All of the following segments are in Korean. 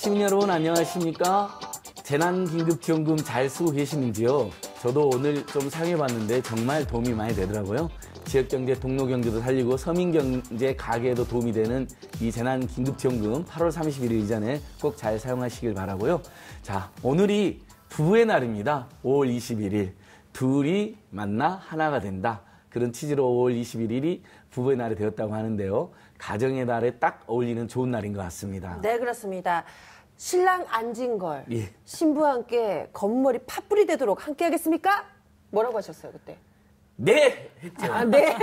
시민 여러분 안녕하십니까? 재난긴급지원금 잘 쓰고 계시는지요? 저도 오늘 좀 사용해봤는데 정말 도움이 많이 되더라고요. 지역경제, 동료경제도 살리고 서민경제, 가게에도 도움이 되는 이 재난긴급지원금 8월 31일 이전에 꼭 잘 사용하시길 바라고요. 자, 오늘이 부부의 날입니다. 5월 21일. 둘이 만나 하나가 된다. 그런 취지로 5월 21일이 부부의 날이 되었다고 하는데요. 가정의 날에 딱 어울리는 좋은 날인 것 같습니다. 네, 그렇습니다. 신랑 안진걸, 예. 신부와 함께 검은머리 팥불이 되도록 함께 하겠습니까? 뭐라고 하셨어요, 그때? 네! 했죠. 아, 네.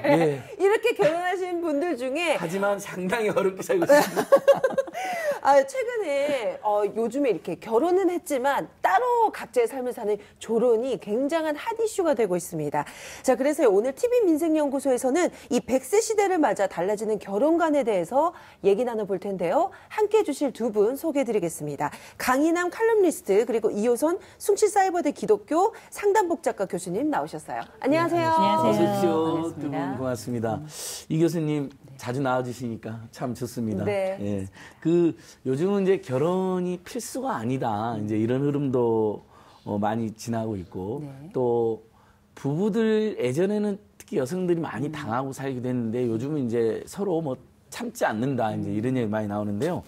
네. 이렇게 결혼하신 분들 중에 하지만 상당히 어렵게 살고 있습니다. 최근에 요즘에 이렇게 결혼은 했지만 따로 각자의 삶을 사는 조론이 굉장한 핫 이슈가 되고 있습니다. 자, 그래서 오늘 TV민생연구소에서는 이 100세 시대를 맞아 달라지는 결혼관에 대해서 얘기 나눠볼 텐데요. 함께해 주실 두 분 소개해드리겠습니다. 강인함 칼럼니스트 그리고 이호선 숭실사이버대 기독교 상담복 작가 교수님 나오셨어요. 안녕하세요. 안녕하세요. 어서 오십시오. 반갑습니다. 두 분 고맙습니다. 이 교수님 자주 나와주시니까 참 좋습니다. 네. 예. 요즘은 이제 결혼이 필수가 아니다. 이제 이런 흐름도 많이 지나고 있고 네. 또 부부들 예전에는 특히 여성들이 많이 당하고 살기도 했는데 요즘은 이제 서로 뭐 참지 않는다. 이제 이런 얘기 많이 나오는데요.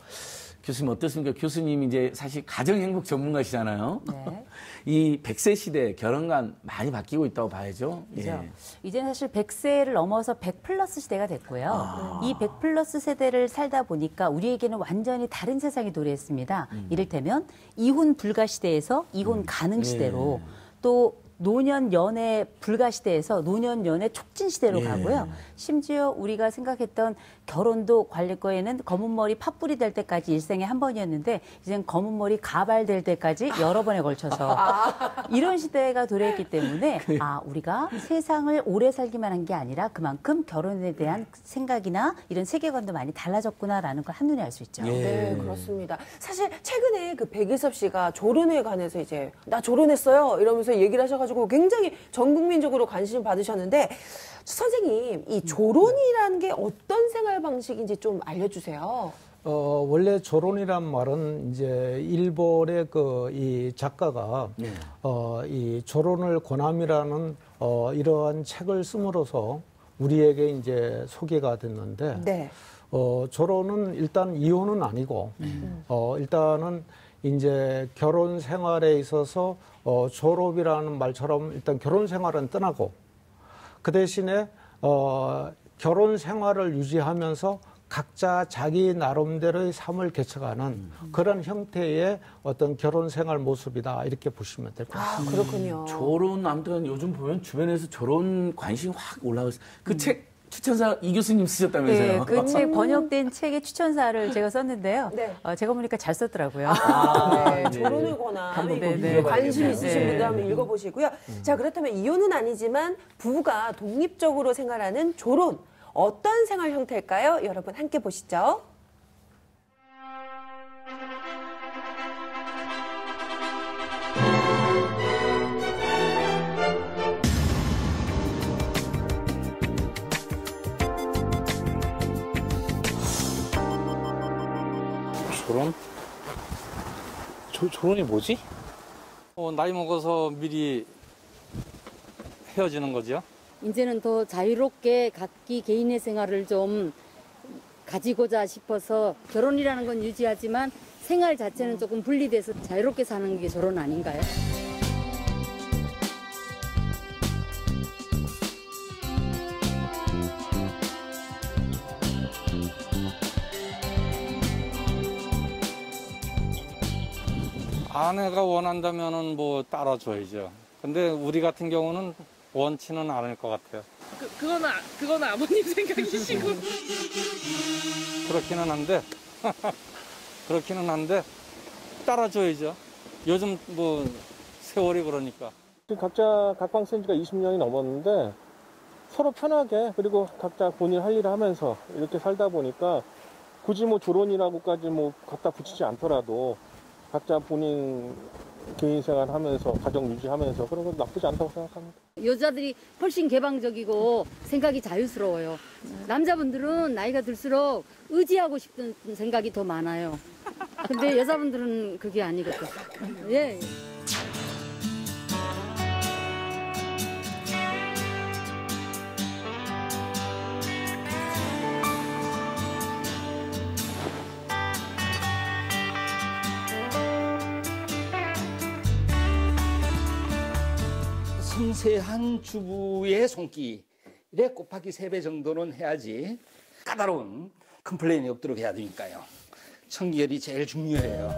교수님 어떻습니까? 교수님 이제 사실 가정행복 전문가시잖아요. 네. 이 100세 시대 결혼관 많이 바뀌고 있다고 봐야죠. 그죠? 예. 이제는 사실 100세를 넘어서 100 플러스 시대가 됐고요. 이 100 플러스 세대를 살다 보니까 우리에게는 완전히 다른 세상이 도래했습니다. 이를테면 이혼 불가 시대에서 이혼 가능 시대로 또 노년 연애 불가 시대에서 노년 연애 촉진 시대로 예. 가고요. 심지어 우리가 생각했던 결혼도 관리 거에는 검은 머리 팥불이 될 때까지 일생에 한 번이었는데 이제는 검은 머리 가발 될 때까지 여러 번에 걸쳐서 이런 시대가 도래했기 때문에 우리가 세상을 오래 살기만 한 게 아니라 그만큼 결혼에 대한 생각이나 이런 세계관도 많이 달라졌구나라는 걸 한눈에 알 수 있죠. 예. 네, 그렇습니다. 사실 최근에 그 백일섭 씨가 조론에 관해서 이제 나 조론했어요 이러면서 얘기를 하셔가지고 굉장히 전 국민적으로 관심 받으셨는데 선생님 이 조론이라는 게 어떤 생활 방식인지 좀 알려주세요. 원래 조론이란 말은 이제 일본의 이 작가가 이 조론을 권함이라는 이러한 책을 씀으로써 우리에게 이제 소개가 됐는데 네. 조론은 일단 이혼은 아니고 일단은 이제 결혼 생활에 있어서 졸업이라는 말처럼 일단 결혼 생활은 떠나고 그 대신에 결혼 생활을 유지하면서 각자 자기 나름대로의 삶을 개척하는 그런 형태의 어떤 결혼 생활 모습이다 이렇게 보시면 될 것 같습니다. 그렇군요. 결혼 아무튼 요즘 보면 주변에서 결혼 관심이 확 올라가고 있어요. 그 책 추천사 이 교수님 쓰셨다면서요? 네, 그 책 번역된 책의 추천사를 제가 썼는데요. 네. 제가 보니까 잘 썼더라고요. 네, 네. 조론을 권한 한번 네, 네. 읽어봐야겠네요. 관심 있으신 네. 분들 한번 읽어보시고요. 자, 그렇다면 이혼은 아니지만 부부가 독립적으로 생활하는 조론 어떤 생활 형태일까요? 여러분 함께 보시죠. 조론? 조론이 뭐지? 나이 먹어서 미리 헤어지는 거죠. 이제는 더 자유롭게 각기 개인의 생활을 좀 가지고자 싶어서 결혼이라는 건 유지하지만 생활 자체는 조금 분리돼서 자유롭게 사는 게 결혼 아닌가요? 아내가 원한다면은 뭐 따라줘야죠. 근데 우리 같은 경우는 원치는 않을 것 같아요. 그거는 아버님 생각이시고. 그렇기는 한데 따라줘야죠. 요즘 뭐 세월이 그러니까. 각자 각방 쓴 지가 20년이 넘었는데 서로 편하게 그리고 각자 본인 할 일을 하면서 이렇게 살다 보니까 굳이 뭐 조론이라고까지 뭐 갖다 붙이지 않더라도 각자 본인 개인 생활 하면서 가정 유지하면서 그런 건 나쁘지 않다고 생각합니다. 여자들이 훨씬 개방적이고 생각이 자유스러워요. 남자분들은 나이가 들수록 의지하고 싶은 생각이 더 많아요. 근데 여자분들은 그게 아니거든. 예. 섬세한 주부의 손길에 곱하기 3배 정도는 해야지 까다로운 컴플레인이 없도록 해야 되니까요. 청결이 제일 중요해요.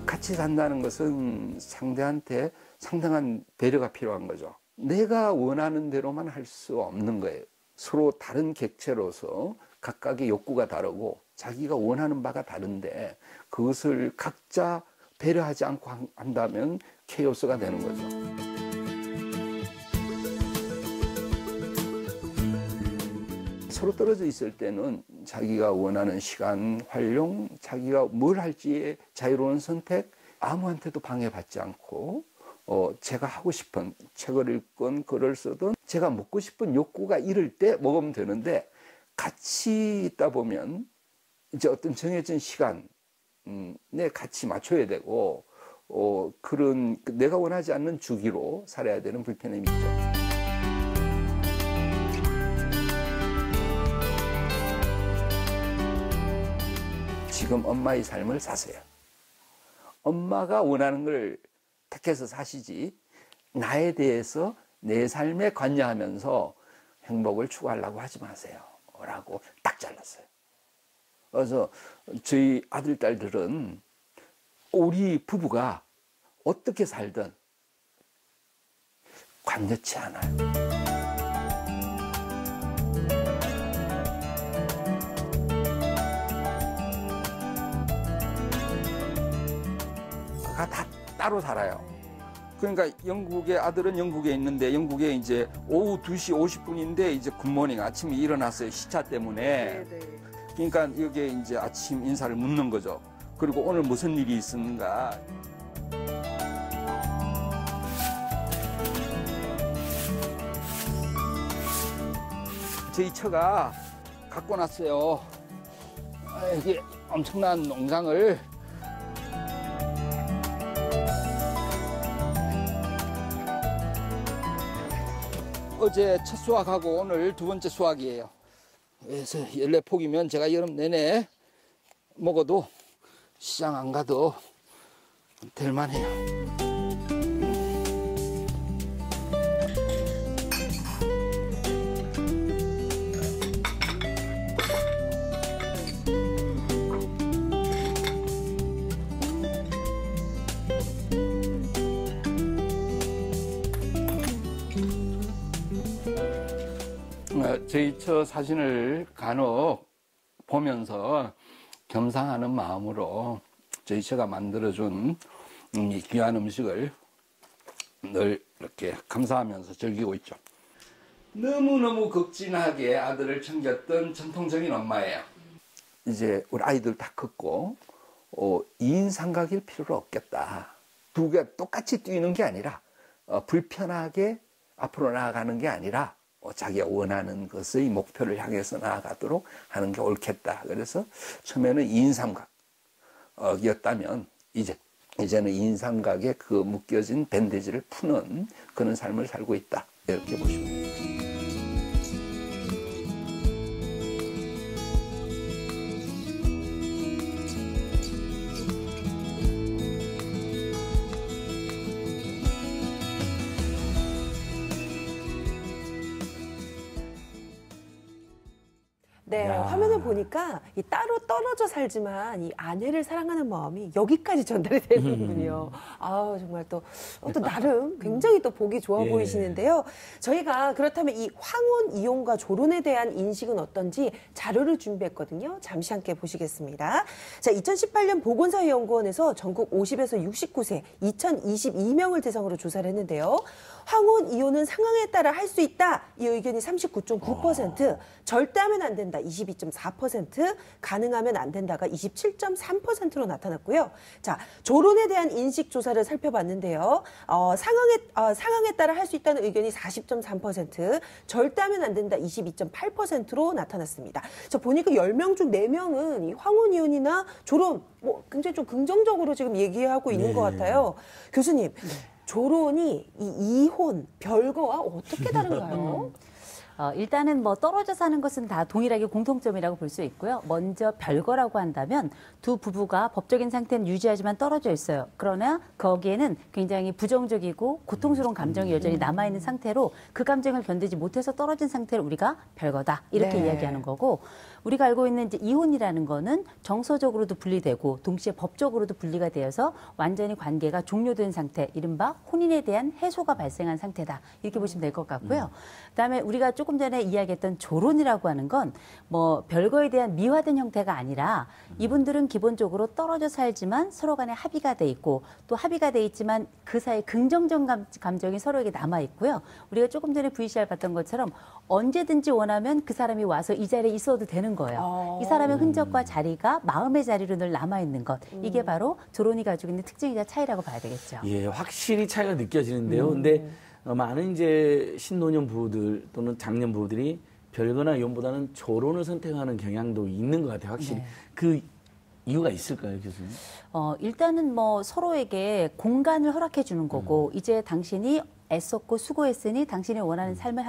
같이 산다는 것은 상대한테 상당한 배려가 필요한 거죠. 내가 원하는 대로만 할 수 없는 거예요. 서로 다른 객체로서 각각의 욕구가 다르고 자기가 원하는 바가 다른데 그것을 각자 배려하지 않고 한다면 케이오스가 되는 거죠. 서로 떨어져 있을 때는 자기가 원하는 시간, 활용, 자기가 뭘 할지에 자유로운 선택, 아무한테도 방해받지 않고 제가 하고 싶은 책을 읽건 글을 쓰든 제가 먹고 싶은 욕구가 이를 때 먹으면 되는데 같이 있다 보면 이제 어떤 정해진 시간에 같이 맞춰야 되고 그런 내가 원하지 않는 주기로 살아야 되는 불편함이 있죠. 지금 엄마의 삶을 사세요. 엄마가 원하는 걸 택해서 사시지 나에 대해서 내 삶에 관여하면서 행복을 추구하려고 하지 마세요 라고 딱 잘랐어요. 그래서 저희 아들, 딸들은 우리 부부가 어떻게 살든 관여치 않아요. 다 따로 살아요. 그러니까 영국의 아들은 영국에 있는데 영국에 이제 오후 2시 50분인데 이제 굿모닝 아침에 일어났어요. 시차 때문에. 그러니까 여기에 이제 아침 인사를 묻는 거죠. 그리고 오늘 무슨 일이 있는가. 저희 처가 갖고 났어요. 여기 엄청난 농장을. 어제 첫 수확하고 오늘 2번째 수확이에요. 그래서 14폭이면 제가 여름 내내 먹어도 시장 안 가도 될 만해요. 저희 처 사진을 간혹 보면서 겸상하는 마음으로 저희 처가 만들어준 이 귀한 음식을 늘 이렇게 감사하면서 즐기고 있죠. 너무너무 극진하게 아들을 챙겼던 전통적인 엄마예요. 이제 우리 아이들 다 컸고 2인 삼각일 필요가 없겠다. 두 개 똑같이 뛰는 게 아니라 불편하게 앞으로 나아가는 게 아니라 자기가 원하는 것의 목표를 향해서 나아가도록 하는 게 옳겠다. 그래서 처음에는 2인 삼각이었다면 이제는 2인 삼각에 그 묶여진 밴드지를 푸는 그런 삶을 살고 있다. 이렇게 보시면 됩니다. 네, 화면을 보니까 이 따로 떨어져 살지만 이 아내를 사랑하는 마음이 여기까지 전달이 되는군요. 아우, 정말 또 나름 굉장히 또 보기 좋아 보이시는데요. 저희가 그렇다면 이 황혼 이혼과 조론에 대한 인식은 어떤지 자료를 준비했거든요. 잠시 함께 보시겠습니다. 자, 2018년 보건사회연구원에서 전국 50에서 69세 2022명을 대상으로 조사를 했는데요. 황혼 이혼은 상황에 따라 할 수 있다. 이 의견이 39.9%, 절대 하면 안 된다. 된다 22.4%, 가능하면 안 된다가 27.3%로 나타났고요. 자, 조론에 대한 인식 조사를 살펴봤는데요. 상황에 따라 할 수 있다는 의견이 40.3%, 절대 하면 안 된다 22.8%로 나타났습니다. 자, 보니까 10명 중 4명은 이 황혼 이혼이나 조론 뭐 굉장히 좀 긍정적으로 지금 얘기하고 있는 것 같아요. 교수님, 조론이 이 이혼, 별거와 어떻게 다른가요? 일단은 뭐 떨어져 사는 것은 다 동일하게 공통점이라고 볼 수 있고요. 먼저 별거라고 한다면 두 부부가 법적인 상태는 유지하지만 떨어져 있어요. 그러나 거기에는 굉장히 부정적이고 고통스러운 감정이 여전히 남아있는 상태로 그 감정을 견디지 못해서 떨어진 상태를 우리가 별거다 이렇게 이야기하는 거고, 우리가 알고 있는 이제 이혼이라는 거는 정서적으로도 분리되고 동시에 법적으로도 분리가 되어서 완전히 관계가 종료된 상태, 이른바 혼인에 대한 해소가 발생한 상태다 이렇게 보시면 될 것 같고요. 그다음에 우리가 조금 전에 이야기했던 조론이라고 하는 건 뭐 별거에 대한 미화된 형태가 아니라 이분들은 기본적으로 떨어져 살지만 서로 간에 합의가 돼 있고, 또 합의가 돼 있지만 그 사이 긍정적 감정이 서로에게 남아 있고요. 우리가 조금 전에 VCR 봤던 것처럼 언제든지 원하면 그 사람이 와서 이 자리에 있어도 되는 거예요. 이 사람의 흔적과 자리가 마음의 자리로 늘 남아 있는 것, 이게 바로 조론이 가지고 있는 특징이자 차이라고 봐야 되겠죠. 예, 확실히 차이가 느껴지는데요. 근데 많은 이제 신노년 부부들 또는 장년 부부들이 별거나 이혼보다는 조론을 선택하는 경향도 있는 것 같아요. 확실히. 그 이유가 있을까요, 교수님? 일단은 뭐 서로에게 공간을 허락해 주는 거고, 이제 당신이 애썼고 수고했으니 당신이 원하는 삶을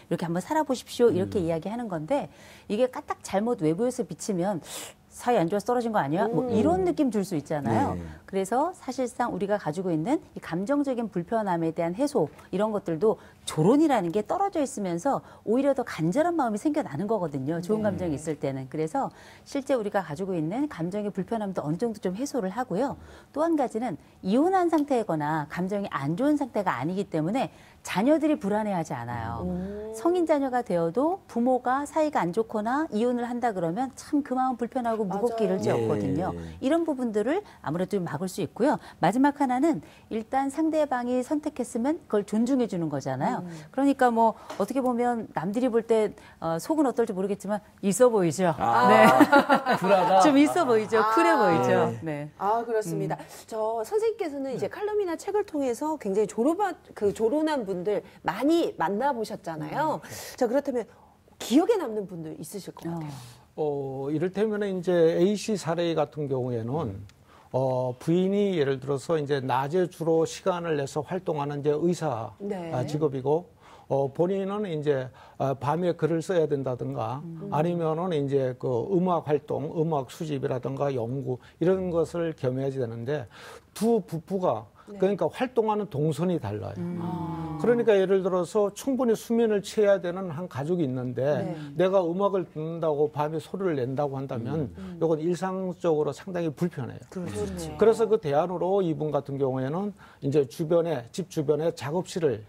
이렇게 한번 살아보십시오. 이렇게 이야기하는 건데, 이게 까딱 잘못 외부에서 비치면 사이 안 좋아서 떨어진 거 아니야? 뭐 이런 느낌 들 수 있잖아요. 그래서 사실상 우리가 가지고 있는 이 감정적인 불편함에 대한 해소, 이런 것들도 조론이라는 게 떨어져 있으면서 오히려 더 간절한 마음이 생겨나는 거거든요. 좋은 감정이 있을 때는. 그래서 실제 우리가 가지고 있는 감정의 불편함도 어느 정도 좀 해소를 하고요. 또 한 가지는 이혼한 상태거나 감정이 안 좋은 상태가 아니기 때문에 자녀들이 불안해하지 않아요. 성인 자녀가 되어도 부모가 사이가 안 좋거나 이혼을 한다 그러면 참 그 마음 불편하고 무겁기를 지었거든요. 이런 부분들을 아무래도 좀 막을 수 있고요. 마지막 하나는 일단 상대방이 선택했으면 그걸 존중해 주는 거잖아요. 그러니까 뭐 어떻게 보면 남들이 볼 때 속은 어떨지 모르겠지만 있어 보이죠. 네. 굴하다. 좀 있어 보이죠. 쿨해 보이죠. 네. 아, 그렇습니다. 저 선생님께서는 이제 칼럼이나 책을 통해서 굉장히 조론한 분들 많이 만나보셨잖아요. 자, 그렇다면 기억에 남는 분들 있으실 것 같아요. 이를테면 이제 A씨 사례 같은 경우에는 부인이 예를 들어서 이제 낮에 주로 시간을 내서 활동하는 이제 의사 직업이고, 본인은 이제 밤에 글을 써야 된다든가 아니면은 이제 그 음악 활동, 음악 수집이라든가 연구 이런 것을 겸해야지 되는데, 두 부부가 그러니까 활동하는 동선이 달라요. 그러니까 예를 들어서 충분히 수면을 취해야 되는 한 가족이 있는데 내가 음악을 듣는다고 밤에 소리를 낸다고 한다면 이건 일상적으로 상당히 불편해요. 그래서 그 대안으로 이분 같은 경우에는 이제 집 주변에 작업실을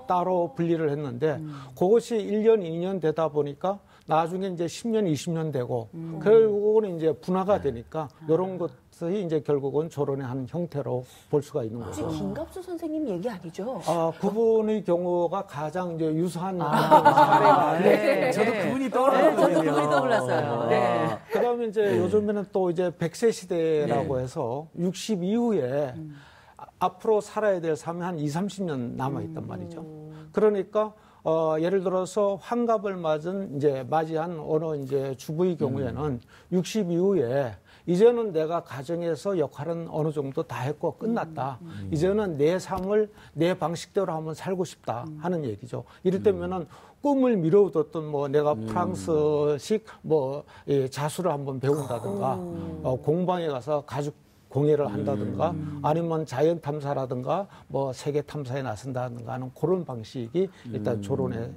따로 분리를 했는데, 그것이 1년, 2년 되다 보니까 나중에 이제 10년, 20년 되고 결국은 이제 분화가 되니까 이런 것이 이제 결국은 조론의 한 형태로 볼 수가 있는 거죠. 혹시 김갑수 선생님 얘기 아니죠? 그분의 경우가 가장 이제 유사한 사례가. 네. 저도 그분이 떠올랐거든요. 저도 그분이 떠올랐어요. 네. 그다음에 이제 요즘에는 또 이제 100세 시대라고 해서 60 이후에 앞으로 살아야 될 삶이 한 20, 30년 남아있단 말이죠. 그러니까 예를 들어서 환갑을 맞이한 어느 이제 주부의 경우에는 60 이후에 이제는 내가 가정에서 역할은 어느 정도 다 했고 끝났다. 이제는 내 삶을 내 방식대로 한번 살고 싶다 하는 얘기죠. 이를테면은 꿈을 미뤄뒀던 뭐 내가 프랑스식 자수를 한번 배운다든가 공방에 가서 가죽 공예를 한다든가 아니면 자연 탐사라든가 뭐 세계 탐사에 나선다든가 하는 그런 방식이 일단 조론의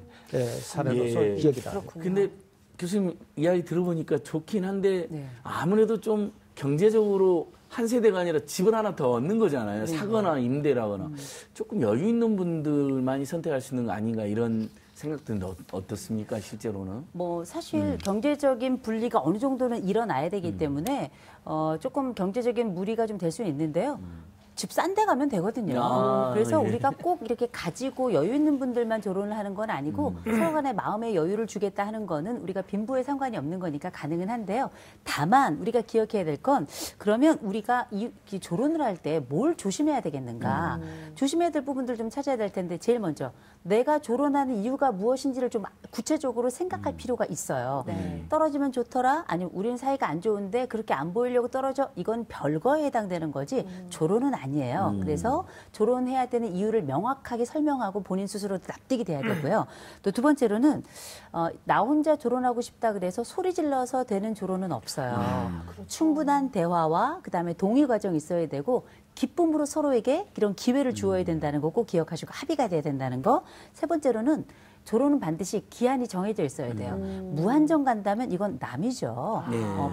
사례로서 기억이다. 근데 교수님 이야기 들어보니까 좋긴 한데 아무래도 좀 경제적으로 한 세대가 아니라 집을 하나 더 얻는 거잖아요. 사거나 임대라거나. 조금 여유 있는 분들만이 선택할 수 있는 거 아닌가 이런 생각들은 어떻습니까, 실제로는? 뭐 사실 경제적인 분리가 어느 정도는 일어나야 되기 때문에 조금 경제적인 무리가 좀 될 수는 있는데요. 집 싼 데 가면 되거든요. 그래서 예. 우리가 꼭 이렇게 가지고 여유 있는 분들만 결혼을 하는 건 아니고 서로 간에 마음의 여유를 주겠다 하는 거는 우리가 빈부에 상관이 없는 거니까 가능은 한데요. 다만 우리가 기억해야 될 건 그러면 우리가 이 결혼을 할 때 뭘 조심해야 되겠는가. 조심해야 될 부분들 좀 찾아야 될 텐데 제일 먼저 내가 결혼하는 이유가 무엇인지를 좀 구체적으로 생각할 필요가 있어요. 떨어지면 좋더라? 아니면 우리는 사이가 안 좋은데 그렇게 안 보이려고 떨어져? 이건 별거에 해당되는 거지 조론은 아니에요. 그래서 조론해야 되는 이유를 명확하게 설명하고 본인 스스로도 납득이 돼야 되고요. 또 두 번째로는 나 혼자 조론하고 싶다 그래서 소리 질러서 되는 조론은 없어요. 충분한 대화와 그다음에 동의 과정이 있어야 되고 기쁨으로 서로에게 이런 기회를 주어야 된다는 거 꼭 기억하시고 합의가 돼야 된다는 거. 세 번째로는 조론은 반드시 기한이 정해져 있어야 돼요. 무한정 간다면 이건 남이죠.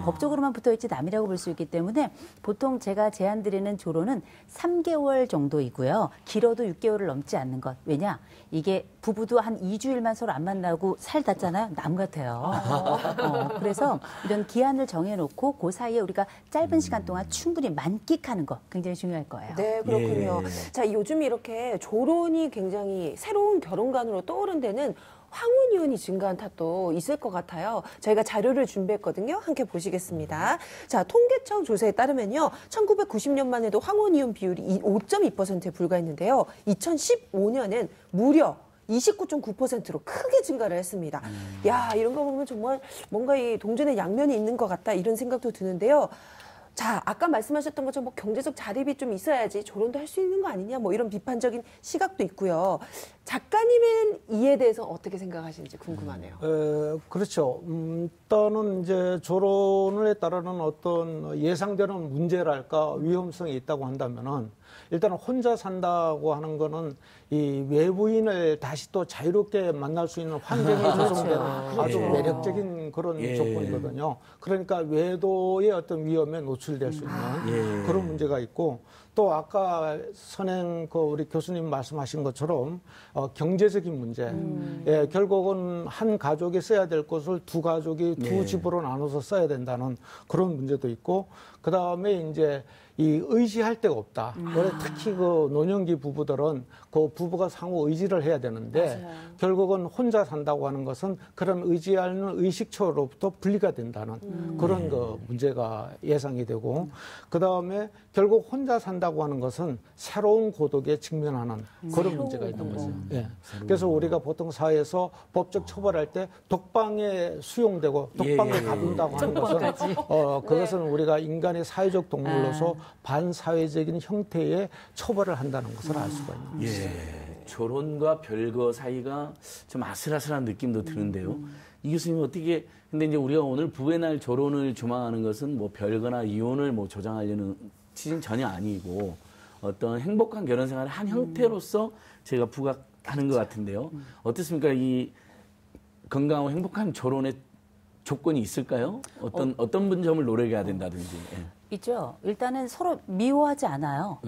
법적으로만 붙어있지 남이라고 볼 수 있기 때문에 보통 제가 제안드리는 조론은 3개월 정도이고요. 길어도 6개월을 넘지 않는 것. 왜냐? 이게 부부도 한 2주일만 서로 안 만나고 살았잖아요. 남 같아요. 그래서 이런 기한을 정해놓고 그 사이에 우리가 짧은 시간 동안 충분히 만끽하는 거 굉장히 중요할 거예요. 네, 그렇군요. 예. 자, 요즘 이렇게 조론이 굉장히 새로운 결혼관으로 떠오른 데는 황혼 이혼이 증가한 탓도 있을 것 같아요. 저희가 자료를 준비했거든요. 함께 보시겠습니다. 자, 통계청 조사에 따르면요. 1990년만 해도 황혼 이혼 비율이 5.2%에 불과했는데요. 2015년엔 무려 29.9%로 크게 증가를 했습니다. 야, 이런 거 보면 정말 뭔가 이 동전의 양면이 있는 것 같다 이런 생각도 드는데요. 자, 아까 말씀하셨던 것처럼 뭐 경제적 자립이 좀 있어야지 결혼도 할 수 있는 거 아니냐 뭐 이런 비판적인 시각도 있고요. 작가님은 이에 대해서 어떻게 생각하시는지 궁금하네요. 그렇죠. 일단은 이제 조론에 따르는 어떤 예상되는 문제랄까 위험성이 있다고 한다면은 일단 혼자 산다고 하는 거는 이 외부인을 다시 또 자유롭게 만날 수 있는 환경이 조성되는 아주 매력적인 그런 조건이거든요. 그러니까 외도의 어떤 위험에 노출될 수 있는 그런 문제가 있고 또 아까 선행 우리 교수님 말씀하신 것처럼 경제적인 문제. 예, 결국은 한 가족이 써야 될 것을 두 가족이 두 집으로 나눠서 써야 된다는 그런 문제도 있고 그 다음에 이제 이 의지할 데가 없다. 원래 특히 그 노년기 부부들은 그 부부가 상호 의지를 해야 되는데 맞아요. 결국은 혼자 산다고 하는 것은 그런 의지하는 의식처로부터 분리가 된다는 그런 그 문제가 예상이 되고 그 다음에 결국 혼자 산다고 하는 것은 새로운 고독에 직면하는 그런 문제가 있는 거죠. 예. 그래서 우리가 보통 사회에서 법적 처벌할 때 독방에 수용되고 독방에 가둔다고 하는 것은 그것은 우리가 인간의 사회적 동물로서 반사회적인 형태의 처벌을 한다는 것을 알 수가 있는 거죠. 예. 조론과 별거 사이가 좀 아슬아슬한 느낌도 드는데요. 이 교수님 어떻게, 근데 이제 우리가 오늘 부부의 날 조론을 조망하는 것은 뭐 별거나 이혼을 뭐 조장하려는 취지는 전혀 아니고 어떤 행복한 결혼 생활의 한 형태로서 제가 부각하는 것 같은데요. 어떻습니까? 이 건강하고 행복한 조론의 조건이 있을까요? 어떤 점을 노력해야 된다든지. 예. 있죠. 일단은 서로 미워하지 않아요.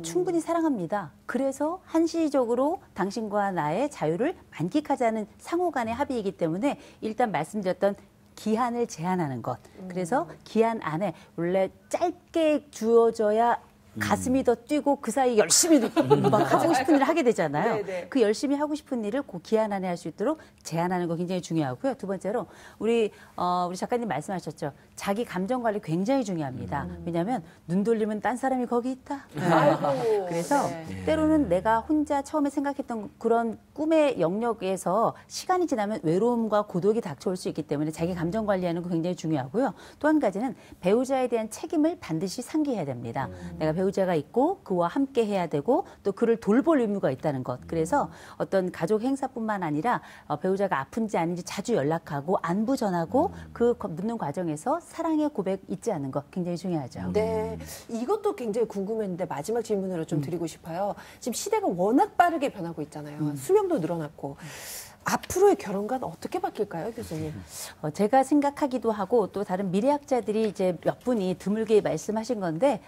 충분히 사랑합니다. 그래서 한시적으로 당신과 나의 자유를 만끽하자는 상호 간의 합의이기 때문에 일단 말씀드렸던 기한을 제한하는 것. 그래서 기한 안에 원래 짧게 주어져야 가슴이 더 뛰고 그 사이 열심히 막 하고 싶은 일을 하게 되잖아요. 네네. 그 열심히 하고 싶은 일을 그 기한 안에 할 수 있도록 제한하는 거 굉장히 중요하고요. 두 번째로 우리 작가님 말씀하셨죠. 자기 감정 관리 굉장히 중요합니다. 왜냐하면 눈 돌리면 딴 사람이 거기 있다. 그래서 때로는 내가 혼자 처음에 생각했던 그런 꿈의 영역에서 시간이 지나면 외로움과 고독이 닥쳐올 수 있기 때문에 자기 감정 관리하는 거 굉장히 중요하고요. 또 한 가지는 배우자에 대한 책임을 반드시 상기해야 됩니다. 내가 배우자가 있고 그와 함께 해야 되고 또 그를 돌볼 의무가 있다는 것. 그래서 어떤 가족 행사뿐만 아니라 배우자가 아픈지 아닌지 자주 연락하고 안부 전하고 그 묻는 과정에서 사랑의 고백 잊지 않는 것 굉장히 중요하죠. 네, 이것도 굉장히 궁금했는데 마지막 질문으로 좀 드리고 싶어요. 지금 시대가 워낙 빠르게 변하고 있잖아요. 수명도 늘어났고. 앞으로의 결혼관 어떻게 바뀔까요, 교수님? 제가 생각하기도 하고 또 다른 미래학자들이 이제 몇 분이 드물게 말씀하신 건데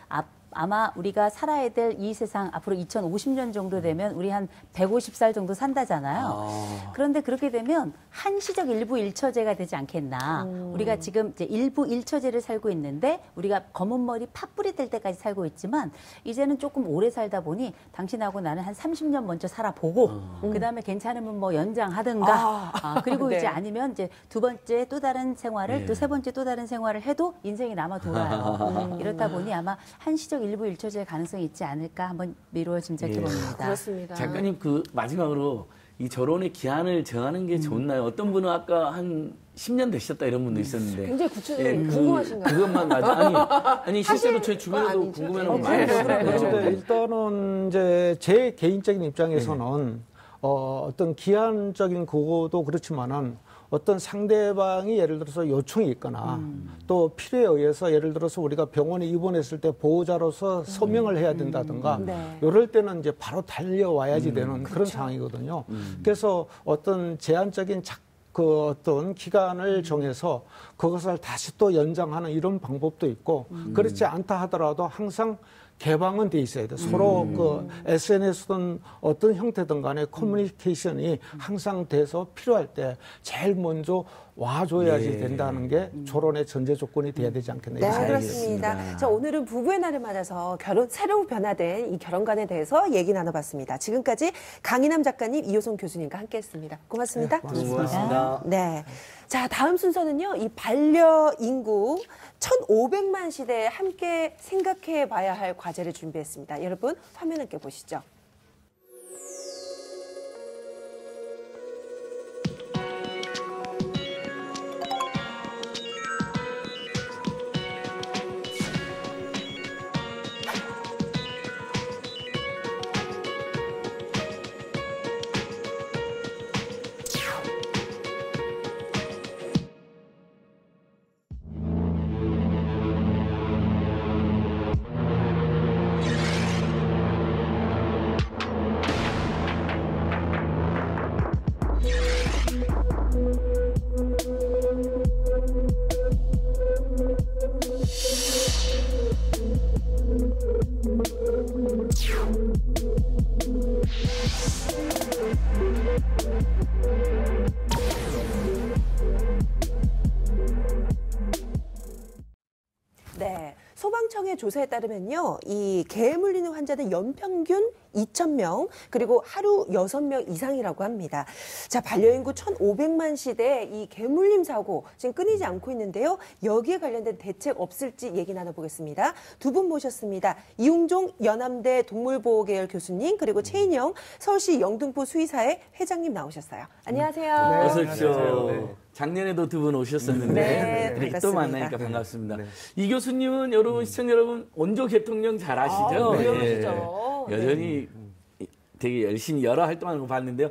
아마 우리가 살아야 될 이 세상 앞으로 2050년 정도 되면 우리 한 150살 정도 산다잖아요. 그런데 그렇게 되면 한시적 일부 일처제가 되지 않겠나. 우리가 지금 이제 일부 일처제를 살고 있는데 우리가 검은 머리 팥불이 될 때까지 살고 있지만 이제는 조금 오래 살다 보니 당신하고 나는 한 30년 먼저 살아보고 그다음에 괜찮으면 뭐 연장하든가 그리고 네. 이제 아니면 이제 두 번째 또 다른 생활을 또 세 번째 또 다른 생활을 해도 인생이 남아 돌아요. 이렇다 보니 아마 한시적 일부 일처제의 가능성이 있지 않을까 한번 미루어 짐작해 봅니다. 그렇습니다. 작가님 그 마지막으로 이 결혼의 기한을 정하는 게 좋나요? 어떤 분은 아까 한 10년 되셨다 이런 분도 있었는데 굉장히 구체적으로 궁금하신가요? 그것만 맞아. 아니 실제로 저희 주변에도 아니죠? 궁금해하는 분 네. 많이 있어요. 그런데 일단은 이제 제 개인적인 입장에서는 어떤 기한적인 그거도 그렇지만은 어떤 상대방이 예를 들어서 요청이 있거나 또 필요에 의해서 예를 들어서 우리가 병원에 입원했을 때 보호자로서 서명을 해야 된다든가 네. 이럴 때는 이제 바로 달려와야지 되는 그런 상황이거든요. 그래서 어떤 제한적인 그 어떤 기간을 정해서 그것을 다시 또 연장하는 이런 방법도 있고 그렇지 않다 하더라도 항상 개방은 돼 있어야 돼. 서로 그 SNS든 어떤 형태든 간에 커뮤니케이션이 항상 돼서 필요할 때 제일 먼저 와줘야지 된다는 게 결혼의 전제 조건이 돼야 되지 않겠나. 네, 이런 그렇습니다. 알겠습니다. 자, 오늘은 부부의 날을 맞아서 새로 변화된 이 결혼관에 대해서 얘기 나눠봤습니다. 지금까지 강인함 작가님, 이효성 교수님과 함께했습니다. 고맙습니다. 고맙습니다. 네. 자, 다음 순서는요, 이 반려인구 1,500만 시대에 함께 생각해 봐야 할 과제를 준비했습니다. 여러분, 화면 함께 보시죠. 네. 소방청의 조사에 따르면요, 이 개에 물리는 환자는 연평균 2,000명, 그리고 하루 6명 이상이라고 합니다. 자, 반려인구 1,500만 시대에 이 개물림 사고 지금 끊이지 않고 있는데요. 여기에 관련된 대책 없을지 얘기 나눠보겠습니다. 두 분 모셨습니다. 이웅종 연암대 동물보호계열 교수님, 그리고 최인영 서울시 영등포 수의사의 회장님 나오셨어요. 안녕하세요. 어서 오십시오. 네. 작년에도 두 분 오셨었는데 네, 이렇게 반갑습니다. 또 만나니까 반갑습니다. 이 교수님은 여러분 시청자 여러분 원조 개통령 잘 아시죠? 물론이시죠. 여전히 되게 열심히 여러 활동하는 거 봤는데요.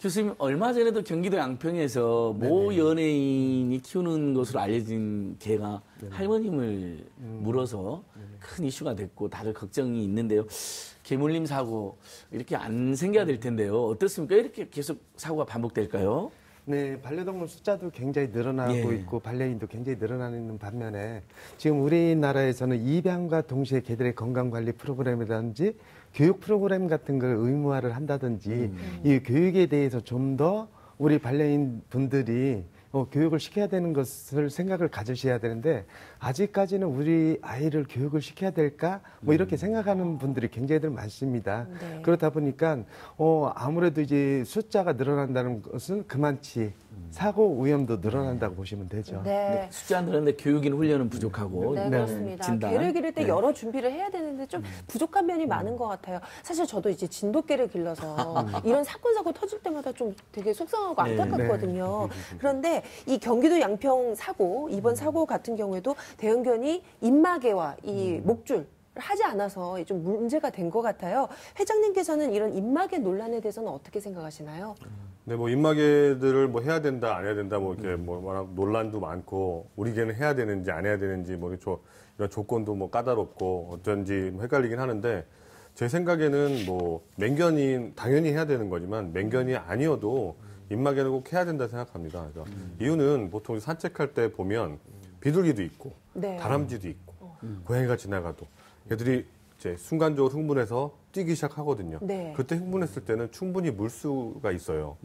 교수님 얼마 전에도 경기도 양평에서 모 연예인이 키우는 것으로 알려진 개가 할머님을 물어서 큰 이슈가 됐고 다들 걱정이 있는데요. 개물림 사고 이렇게 안 생겨야 될 텐데요. 어떻습니까? 이렇게 계속 사고가 반복될까요? 네, 반려동물 숫자도 굉장히 늘어나고 예. 있고 반려인도 굉장히 늘어나는 반면에 지금 우리나라에서는 입양과 동시에 개들의 건강관리 프로그램이라든지 교육 프로그램 같은 걸 의무화를 한다든지 이 교육에 대해서 좀 더 우리 반려인 분들이 교육을 시켜야 되는 것을 생각을 가지셔야 되는데 아직까지는 우리 아이를 교육을 시켜야 될까? 뭐 이렇게 생각하는 분들이 굉장히 많습니다. 네. 그렇다 보니까 아무래도 이제 숫자가 늘어난다는 것은 그만치 사고 위험도 늘어난다고 보시면 되죠. 네. 숫자 늘었는데 교육인 훈련은 부족하고 네, 그렇습니다. 진단. 개를 기를 때 네. 여러 준비를 해야 되는데 좀 부족한 면이 많은 것 같아요. 사실 저도 이제 진돗개를 길러서 이런 사건 사고 터질 때마다 좀 되게 속상하고 네. 안타깝거든요. 그런데 이 경기도 양평 사고, 이번 사고 같은 경우에도 대형견이 입마개와 이 목줄 하지 않아서 좀 문제가 된 것 같아요. 회장님께서는 이런 입마개 논란에 대해서는 어떻게 생각하시나요? 네, 뭐 입마개들을 뭐 해야 된다, 안 해야 된다, 뭐 이렇게 뭐 워낙 논란도 많고 우리 개는 해야 되는지 안 해야 되는지 뭐 이런 조건도 뭐 까다롭고 어쩐지 헷갈리긴 하는데 제 생각에는 뭐 맹견이 당연히 해야 되는 거지만 맹견이 아니어도 입마개는 꼭 해야 된다 생각합니다. 그래서 이유는 보통 산책할 때 보면 비둘기도 있고 네. 다람쥐도 있고 고양이가 지나가도 얘들이 이제 순간적으로 흥분해서 뛰기 시작하거든요. 네. 그때 흥분했을 때는 충분히 물수가 있어요.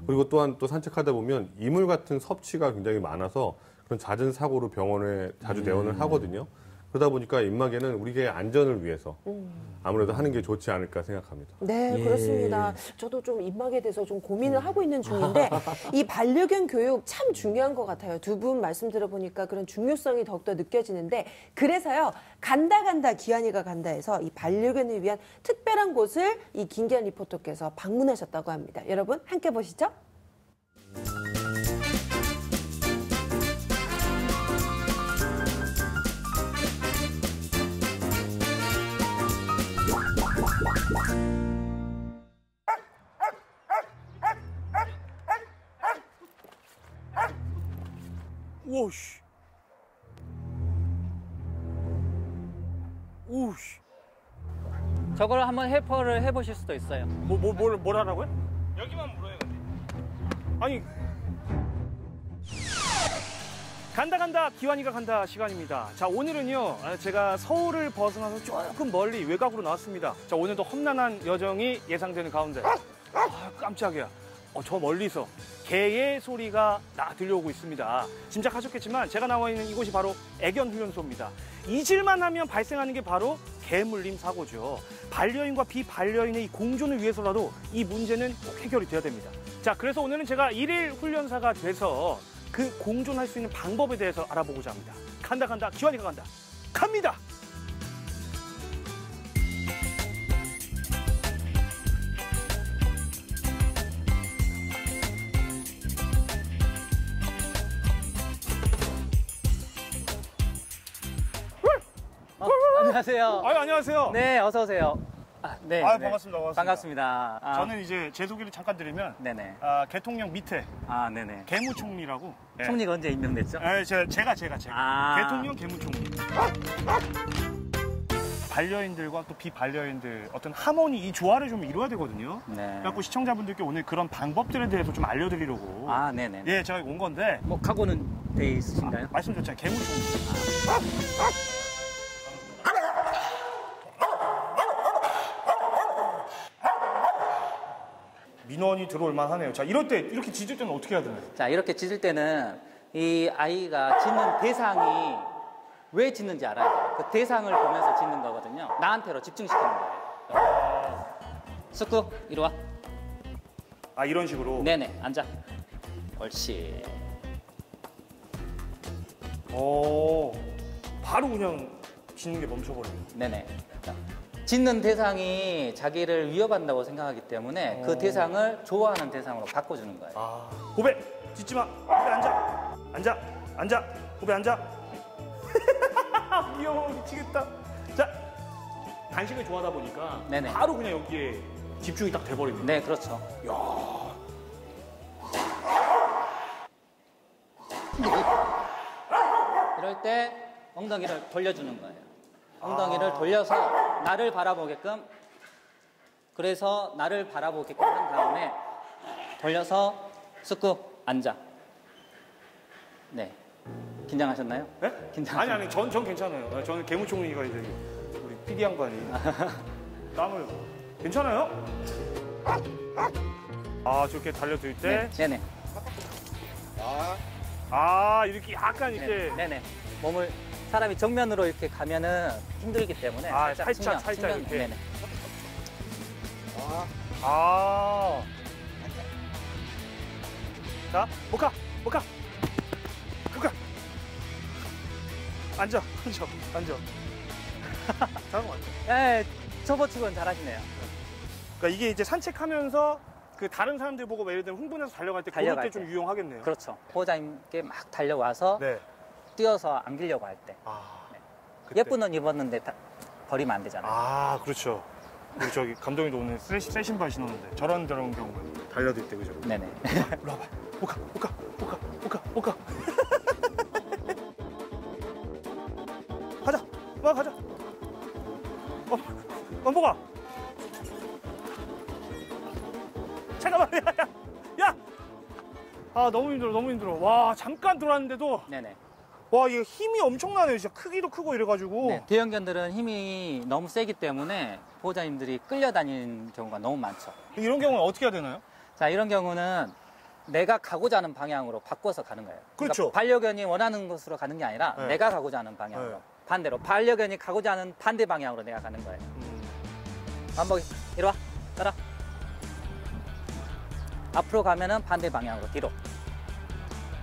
그리고 또한 또 산책하다 보면 이물 같은 섭취가 굉장히 많아서 그런 잦은 사고로 병원에 자주 내원을 하거든요. 그러다 보니까 입마개는 우리의 안전을 위해서 아무래도 하는 게 좋지 않을까 생각합니다. 네, 예. 그렇습니다. 저도 좀 입마개에 대해서 좀 고민을 하고 있는 중인데 이 반려견 교육 참 중요한 것 같아요. 두 분 말씀 들어보니까 그런 중요성이 더욱더 느껴지는데 그래서요. 간다 기환이가 간다 해서 이 반려견을 위한 특별한 곳을 이 김기환 리포터께서 방문하셨다고 합니다. 여러분 함께 보시죠. 오씨. 오씨. 저걸 한번 해퍼를 해보실 수도 있어요. 뭘 하라고요? 여기만 물어요, 근데. 아니. 간다 기환이가 간다 시간입니다. 자, 오늘은요 제가 서울을 벗어나서 조금 멀리 외곽으로 나왔습니다. 자, 오늘도 험난한 여정이 예상되는 가운데 깜짝이야. 저 멀리서 개의 소리가 들려오고 있습니다. 짐작하셨겠지만 제가 나와 있는 이곳이 바로 애견훈련소입니다. 잊을만 하면 발생하는 게 바로 개물림 사고죠. 반려인과 비반려인의 이 공존을 위해서라도 이 문제는 꼭 해결이 돼야 됩니다. 자, 그래서 오늘은 제가 일일 훈련사가 돼서 그 공존할 수 있는 방법에 대해서 알아보고자 합니다. 간다 기환이가 간다. 갑니다. 안녕하세요. 안녕하세요. 네, 어서 오세요. 네. 반갑습니다. 반갑습니다. 저는 이제 제 소개를 잠깐 드리면, 네네. 대통령 밑에 네네. 개무총리라고. 총리가 언제 임명됐죠? 제가. 대통령 개무총리. 반려인들과 또 비반려인들 어떤 하모니, 이 조화를 좀 이루어야 되거든요. 네. 그래갖고 시청자분들께 오늘 그런 방법들에 대해서 좀 알려드리려고. 네네. 예, 제가 온 건데. 뭐 각오는 돼 있으신가요? 말씀드렸잖아요. 개무총리. 민원이 들어올 만하네요. 자, 이럴 때 이렇게 짖을 때는 어떻게 해야 되나요? 자, 이렇게 짖을 때는 이 아이가 짖는 대상이 왜 짖는지 알아야 돼요. 그 대상을 보면서 짖는 거거든요. 나한테로 집중시키는 거예요. 숙구, 이리 와. 이런 식으로? 네네, 앉아. 옳지. 바로 그냥 짖는 게 멈춰버려요. 네네. 자, 짖는 대상이 자기를 위협한다고 생각하기 때문에 그 대상을 좋아하는 대상으로 바꿔주는 거예요. 고배, 짖지 마. 고배 앉아. 고배 앉아. 귀여워, 미치겠다. 자, 간식을 좋아하다 보니까 네네. 바로 그냥 여기에 집중이 딱 돼버립니다. 네, 그렇죠. 이럴 때 엉덩이를 돌려주는 거예요. 엉덩이를 돌려서 나를 바라보게끔, 그래서 나를 바라보게끔 한 다음에 돌려서 숙구 앉아. 네. 긴장하셨나요? 네? 아니, 전 괜찮아요. 저는 개무총리가 이제 우리 PD 양반이 땀을. 괜찮아요? 저렇게 달려들 때. 네네. 이렇게 약간 이렇게. 네네. 몸을 사람이 정면으로 이렇게 가면은 힘들기 때문에 살짝 측면, 이렇게. 네네. 자, 못 가. 앉아. 잠깐만. 예, 초보축은 잘하시네요. 그러니까 이게 이제 산책하면서 그 다른 사람들 보고 예를 들면 흥분해서 달려갈 때 그럴 때 좀 유용하겠네요. 그렇죠. 보호자님께 막 달려와서 네. 뛰어서 안기려고 할 때. 네. 예쁜 옷 입었는데 버리면 안 되잖아요. 그렇죠. 우리 저기 감독님도 오늘 새 신발 신었는데 저런 경우에 달려들 때 그죠? 네네. 일로 와봐. 못 가. 가자. 뭐가? 잠깐만, 야! 너무 힘들어. 와, 잠깐 돌았는데도. 네네. 와, 이게 힘이 엄청나네요. 진짜 크기도 크고 이래가지고. 네, 대형견들은 힘이 너무 세기 때문에 보호자님들이 끌려다니는 경우가 너무 많죠. 이런 경우는 어떻게 해야 되나요? 자, 이런 경우는 내가 가고자 하는 방향으로 바꿔서 가는 거예요. 그렇죠. 그러니까 반려견이 원하는 곳으로 가는 게 아니라 네. 내가 가고자 하는 방향으로. 네. 반대로 반려견이 가고자 하는 반대 방향으로 내가 가는 거예요. 반복이. 이리 와. 따라. 앞으로 가면은 반대 방향으로 뒤로.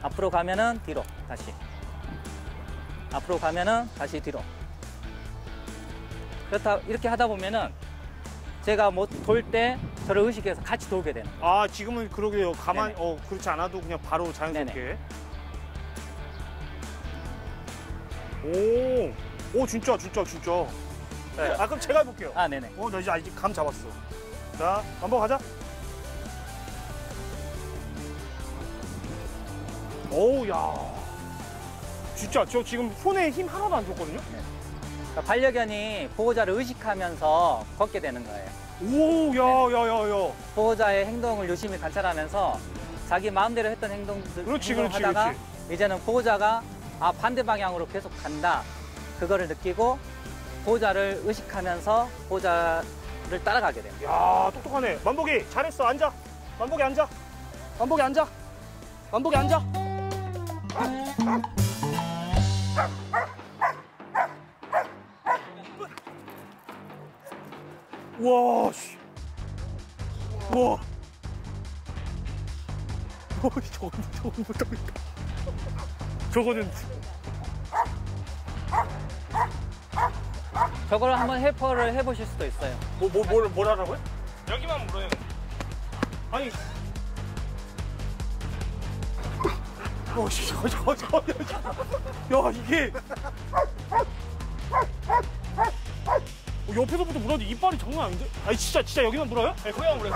앞으로 가면은 뒤로. 다시. 앞으로 가면은 다시 뒤로. 그렇다 이렇게 하다 보면은 제가 뭐 돌 때 저를 의식해서 같이 돌게 되는 거예요. 아, 지금은 그러게요. 가만히 그렇지 않아도 그냥 바로 자연스럽게. 오, 진짜. 네. 아, 그럼 제가 해볼게요. 아, 네네. 나 이제 아직 감 잡았어. 자, 한번 가자. 오우, 야. 진짜 저 지금 손에 힘 하나도 안 줬거든요? 그러니까 반려견이 보호자를 의식하면서 걷게 되는 거예요. 오, 야. 보호자의 행동을 유심히 관찰하면서 자기 마음대로 했던 행동을 하다가 이제는 보호자가 반대 방향으로 계속 간다. 그거를 느끼고 보호자를 의식하면서 보호자를 따라가게 됩니다. 야, 똑똑하네. 만복이 잘했어. 앉아. 만복이 앉아. 만복이 앉아. 만복이 앉아. 와, 씨. 와. 저거는 못하겠다. 저거는. 저걸 한번 해퍼를 해보실 수도 있어요. 뭘 하라고요? 여기만 물어요. 아니. 야, 이게. 옆에서부터 물었는데 이빨이 장난 아닌데? 아니, 진짜 여기만 물어요? 네, 거기만 물어요.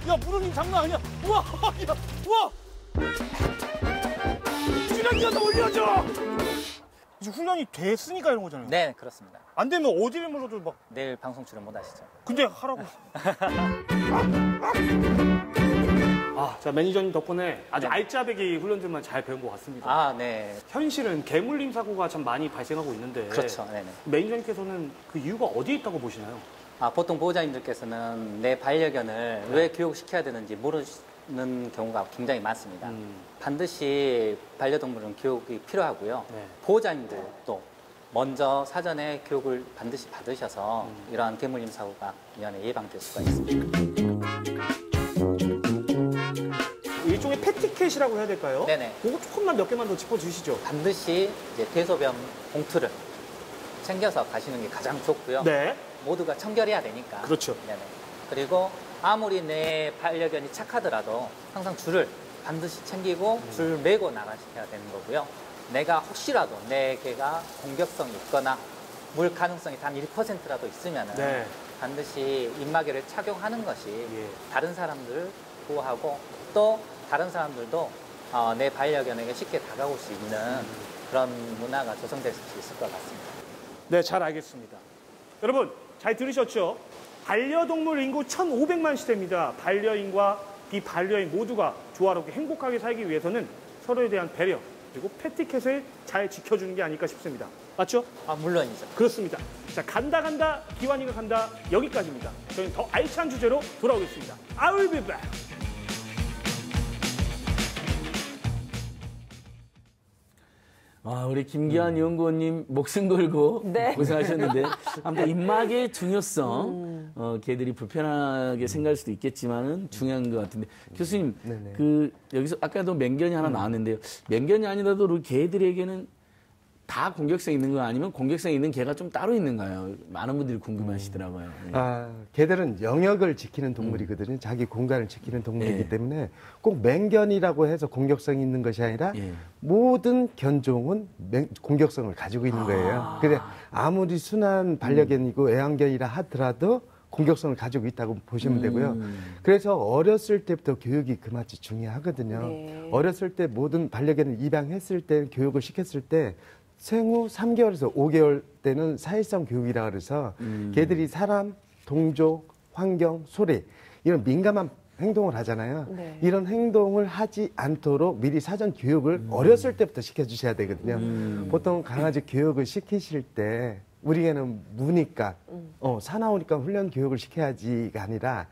야, 물은 힘 장난 아니야. 우와, 우와. 주량이어서 올려줘! 이제 훈련이 됐으니까 이런 거잖아요. 네, 그렇습니다. 안 되면 어디를 물어도 막. 내일 방송 출연 못 하시죠? 근데 하라고. 자, 매니저님 덕분에 아주 알짜배기 훈련들만 잘 배운 것 같습니다. 아, 네. 현실은 개물림 사고가 참 많이 발생하고 있는데. 그렇죠. 네네. 매니저님께서는 그 이유가 어디에 있다고 보시나요? 보통 보호자님들께서는 내 반려견을 왜 교육시켜야 되는지 모르는 경우가 굉장히 많습니다. 반드시 반려동물은 교육이 필요하고요. 네. 보호자님들도 먼저 사전에 교육을 반드시 받으셔서 이러한 개물림 사고가 미연에 예방될 수가 있습니다. 일종의 패티켓이라고 해야 될까요? 네네. 그거 조금만 몇 개만 더 짚어주시죠. 반드시 이제 대소변 봉투를 챙겨서 가시는 게 가장 좋고요. 네. 모두가 청결해야 되니까. 그렇죠. 네네. 그리고 아무리 내 반려견이 착하더라도 항상 줄을 반드시 챙기고 줄 매고 나가셔야 되는 거고요. 내가 혹시라도 내 개가 공격성이 있거나 물 가능성이 단 1%라도 있으면 네. 반드시 입마개를 착용하는 것이 다른 사람들을 보호하고 또 다른 사람들도 내 반려견에게 쉽게 다가올 수 있는 그런 문화가 조성될 수 있을 것 같습니다. 네, 잘 알겠습니다. 여러분, 잘 들으셨죠? 반려동물 인구 1,500만 시대입니다. 반려인과 비반려인 모두가 조화롭게 행복하게 살기 위해서는 서로에 대한 배려 그리고 패티켓을 잘 지켜주는 게 아닐까 싶습니다. 맞죠? 물론이죠. 그렇습니다. 자, 간다 기완이가 간다 여기까지입니다. 저희는 더 알찬 주제로 돌아오겠습니다. I will be back. 우리 김기환 연구원님 목숨 걸고 고생하셨는데 아무튼 입막의 중요성 개들이 불편하게 생각할 수도 있겠지만은 중요한 것 같은데 교수님 여기서 아까도 맹견이 하나 나왔는데요. 맹견이 아니라도 우리 개들에게는 다 공격성 있는 거 아니면 공격성 있는 개가 좀 따로 있는가요? 많은 분들이 궁금하시더라고요. 네. 개들은 영역을 지키는 동물이거든요. 자기 공간을 지키는 동물이기 예. 때문에 꼭 맹견이라고 해서 공격성이 있는 것이 아니라 모든 견종은 공격성을 가지고 있는 거예요. 근데 아무리 순한 반려견이고 애완견이라 하더라도 공격성을 가지고 있다고 보시면 되고요. 그래서 어렸을 때부터 교육이 그마치 중요하거든요. 어렸을 때 모든 반려견을 입양했을 때 교육을 시켰을 때 생후 3개월에서 5개월 때는 사회성 교육이라 그래서 개들이 사람, 동족, 환경, 소리 이런 민감한 행동을 하잖아요. 네. 이런 행동을 하지 않도록 미리 사전 교육을 어렸을 때부터 시켜주셔야 되거든요. 보통 강아지 교육을 시키실 때 우리에게는 무니까 사나우니까 훈련 교육을 시켜야지가 아니라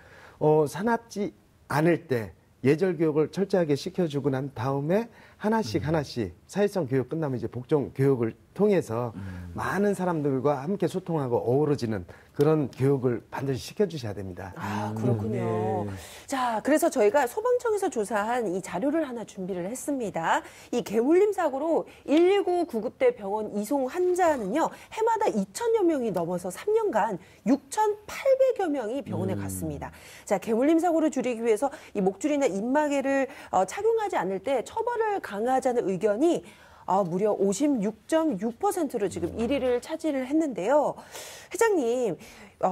사납지 않을 때 예절 교육을 철저하게 시켜주고 난 다음에 하나씩 사회성 교육 끝나면 이제 복종 교육을 통해서 많은 사람들과 함께 소통하고 어우러지는 그런 교육을 반드시 시켜주셔야 됩니다. 아, 그렇군요. 자, 그래서 저희가 소방청에서 조사한 이 자료를 하나 준비를 했습니다. 이 개물림 사고로 119 구급대 병원 이송 환자는요, 해마다 2,000여 명이 넘어서 3년간 6,800여 명이 병원에 갔습니다. 자, 개물림 사고를 줄이기 위해서 이 목줄이나 입마개를 착용하지 않을 때 처벌을 강화하자는 의견이 무려 56.6%로 지금 1위를 차지를 했는데요. 회장님,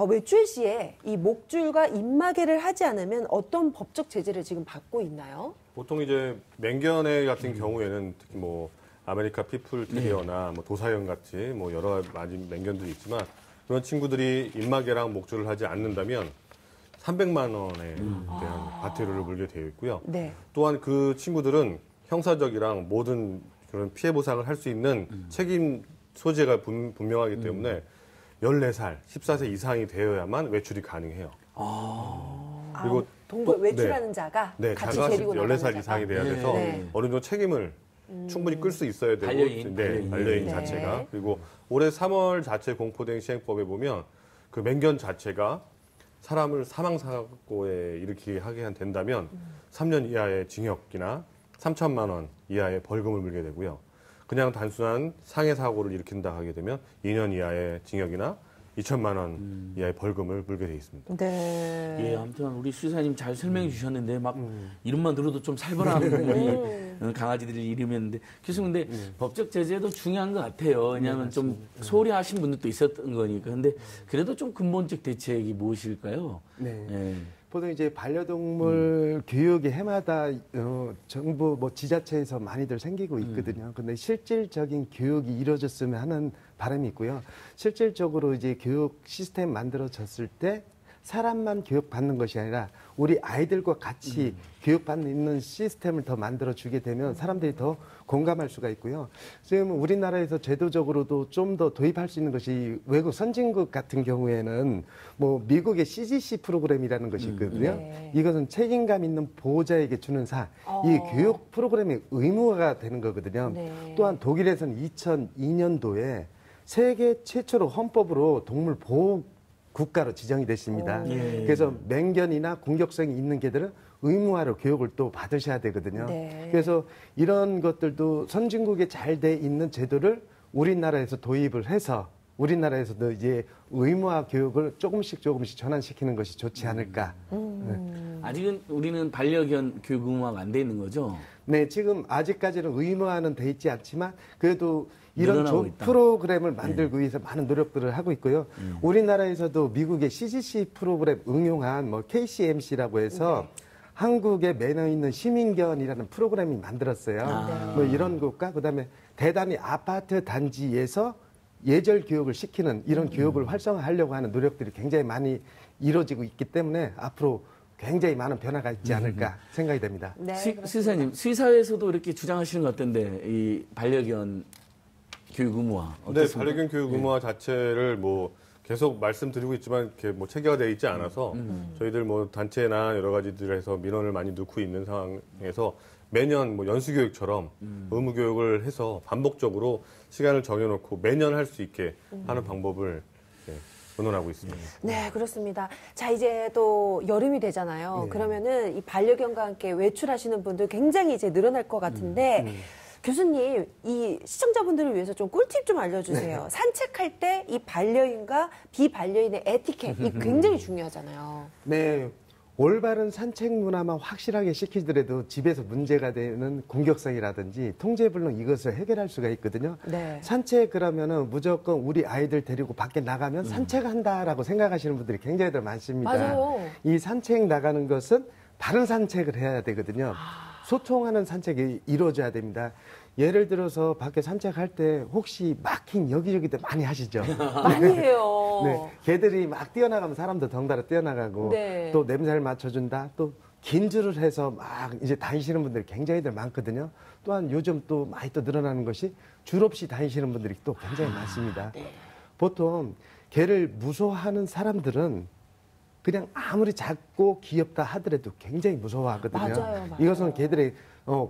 외출 시에 이 목줄과 입마개를 하지 않으면 어떤 법적 제재를 지금 받고 있나요? 보통 이제 맹견의 같은 경우에는 특히 뭐 아메리카 피플 테리어나 뭐 도사형 같이 뭐 여러 가지 맹견들이 있지만 그런 친구들이 입마개랑 목줄을 하지 않는다면 300만 원에 대한 과태료를 물게 되어 있고요. 네. 또한 그 친구들은 형사적이랑 모든 그런 피해 보상을 할 수 있는 책임 소재가 분명하기 때문에 14살, 14세 이상이 되어야만 외출이 가능해요. 그리고 동거 외출하는 자가 같이 자가 데리고 나가는 14살 자가. 이상이 돼야 돼서 어느 정도 책임을 충분히 끌 수 있어야 되고 반려인 자체가. 그리고 올해 3월 자체 공포대행 시행법에 보면 그 맹견 자체가 사람을 사망 사고에 일으키게 하게 된다면 3년 이하의 징역이나 3천만 원 이하의 벌금을 물게 되고요. 그냥 단순한 상해 사고를 일으킨다 하게 되면 2년 이하의 징역이나 2천만 원 이하의 벌금을 물게 돼 있습니다. 네. 예, 아무튼 우리 수의사님 잘 설명해 주셨는데 막 이름만 들어도 좀 살벌한 우리 강아지들 이름이었는데 교수님 근데 법적 제재도 중요한 것 같아요. 왜냐하면 좀 소홀히 하신 분들도 있었던 거니까. 근데 그래도 좀 근본적 대책이 무엇일까요? 네. 보통 이제 반려동물 교육이 해마다 정부 뭐 지자체에서 많이들 생기고 있거든요. 근데 실질적인 교육이 이루어졌으면 하는 바람이 있고요. 실질적으로 이제 교육 시스템 만들어졌을 때 사람만 교육받는 것이 아니라 우리 아이들과 같이 교육받는 시스템을 더 만들어주게 되면 사람들이 더 공감할 수가 있고요. 지금 우리나라에서 제도적으로도 좀 더 도입할 수 있는 것이 외국 선진국 같은 경우에는 뭐 미국의 CGC 프로그램이라는 것이 있거든요. 네. 이것은 책임감 있는 보호자에게 주는 이 교육 프로그램이 의무화가 되는 거거든요. 네. 또한 독일에서는 2002년도에 세계 최초로 헌법으로 동물 보호 국가로 지정이 됐습니다. 그래서 맹견이나 공격성이 있는 개들은 의무화로 교육을 또 받으셔야 되거든요. 네. 그래서 이런 것들도 선진국에 잘 돼 있는 제도를 우리나라에서 도입을 해서 우리나라에서도 이제 의무화 교육을 조금씩 전환시키는 것이 좋지 않을까. 아직은 우리는 반려견 교육 의무화가 안 돼 있는 거죠? 네, 지금 아직까지는 의무화는 돼 있지 않지만 그래도 이런 늘어나고 좋은 있다. 프로그램을 만들기 위해서 많은 노력들을 하고 있고요. 우리나라에서도 미국의 CGC 프로그램 응용한 뭐 KCMC라고 해서 한국의 매너 있는 시민견이라는 프로그램이 만들었어요. 뭐 이런 것과 그다음에 대단히 아파트 단지에서 예절 교육을 시키는 이런 교육을 활성화하려고 하는 노력들이 굉장히 많이 이루어지고 있기 때문에 앞으로 굉장히 많은 변화가 있지 않을까 생각이 됩니다. 네, 수의사님, 수의사회에서도 이렇게 주장하시는 것 같던데 이 반려견 교육 의무화 어떻습니까? 네, 반려견 교육 의무화 자체를 뭐 계속 말씀드리고 있지만 이렇게 뭐 체계화되어 있지 않아서 저희들 뭐 단체나 여러 가지들에서 민원을 많이 넣고 있는 상황에서 매년 뭐 연수 교육처럼 의무 교육을 해서 반복적으로 시간을 정해놓고 매년 할 수 있게 하는 방법을 의논하고 있습니다. 네, 그렇습니다. 자, 이제 또 여름이 되잖아요. 그러면은 이 반려견과 함께 외출하시는 분들 굉장히 이제 늘어날 것 같은데 교수님, 이 시청자분들을 위해서 좀 꿀팁 좀 알려주세요. 산책할 때 이 반려인과 비반려인의 에티켓, 이 굉장히 중요하잖아요. 네. 올바른 산책 문화만 확실하게 시키더라도 집에서 문제가 되는 공격성이라든지 통제불능 이것을 해결할 수가 있거든요. 네. 산책 그러면은 무조건 우리 아이들 데리고 밖에 나가면 산책한다라고 생각하시는 분들이 굉장히 더 많습니다. 맞아요. 이 산책 나가는 것은 바른 산책을 해야 되거든요. 소통하는 산책이 이루어져야 됩니다. 예를 들어서 밖에 산책할 때 혹시 마킹 여기저기도 많이 하시죠? 많이 해요. 네, 개들이 막 뛰어나가면 사람도 덩달아 뛰어나가고 네. 또 냄새를 맡아준다. 또 긴 줄을 해서 막 이제 다니시는 분들이 굉장히들 많거든요. 또한 요즘 또 많이 또 늘어나는 것이 줄 없이 다니시는 분들이 또 굉장히 많습니다. 보통 개를 무서워하는 사람들은 그냥 아무리 작고 귀엽다 하더라도 굉장히 무서워하거든요. 맞아요. 이것은 개들의